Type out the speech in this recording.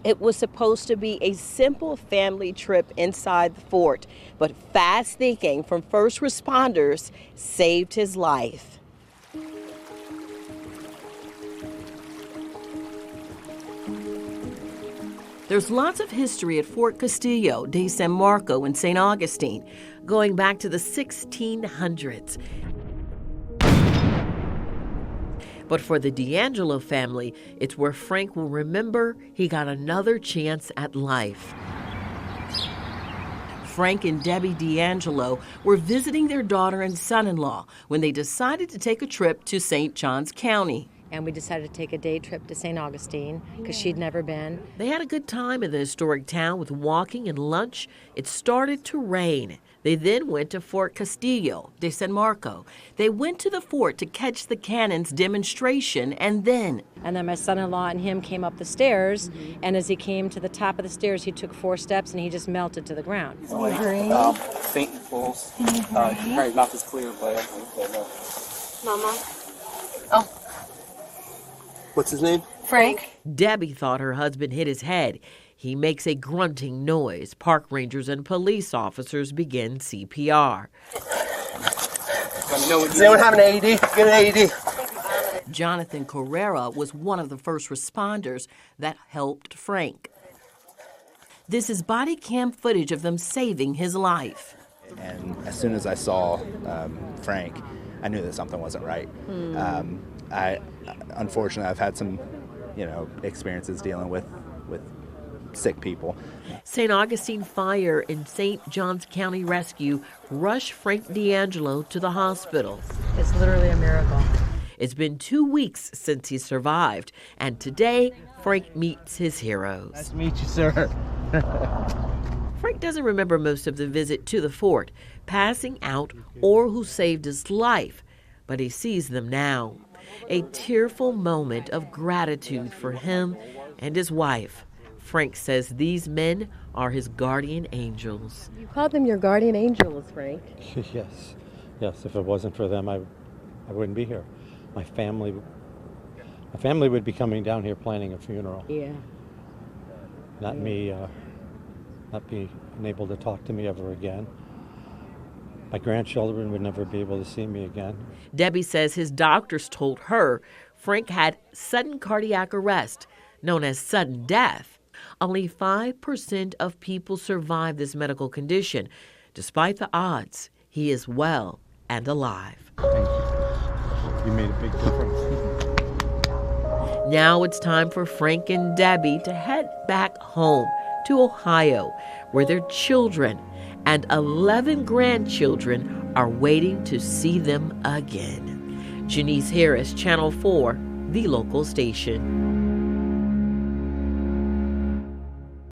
It was supposed to be a simple family trip inside the fort, but fast thinking from first responders saved his life. There's lots of history at Fort Castillo de San Marco in St. Augustine, going back to the 1600s. But for the D'Angelo family, it's where Frank will remember he got another chance at life. Frank and Debbie D'Angelo were visiting their daughter and son-in-law when they decided to take a trip to St. Johns County. And we decided to take a day trip to St. Augustine because she'd never been. They had a good time in the historic town with walking and lunch. It started to rain. They then went to Fort Castillo de San Marco. They went to the fort to catch the cannons demonstration, and then my son-in-law and him came up the stairs, and as he came to the top of the stairs, he took 4 steps and he just melted to the ground. Faint and pulse. Her mouth is clear, but Mama. Oh. What's his name? Frank. Debbie thought her husband hit his head. He makes a grunting noise. Park rangers and police officers begin CPR. Does anyone have an AED? Get an AED. Jonathan Carrera was one of the first responders that helped Frank. This is body cam footage of them saving his life. And as soon as I saw Frank, I knew that something wasn't right. Unfortunately, I've had some, experiences dealing with sick people. St. Augustine Fire and St. Johns County Rescue rushed Frank D'Angelo to the hospital. It's literally a miracle. It's been 2 weeks since he survived, and today Frank meets his heroes. Nice to meet you, sir. Frank doesn't remember most of the visit to the fort, passing out, or who saved his life, but he sees them now. A tearful moment of gratitude for him and his wife. Frank says these men are his guardian angels. You called them your guardian angels, Frank. Yes. If it wasn't for them, I wouldn't be here. My family would be coming down here planning a funeral. Yeah. Not me, not being able to talk to me ever again. My grandchildren would never be able to see me again. Debbie says his doctors told her Frank had sudden cardiac arrest, known as sudden death. Only 5% of people survive this medical condition. Despite the odds, he is well and alive. Thank you. You made a big difference. Now it's time for Frank and Debbie to head back home to Ohio, where their children and 11 grandchildren are waiting to see them again. Janice Harris, Channel 4, the local station.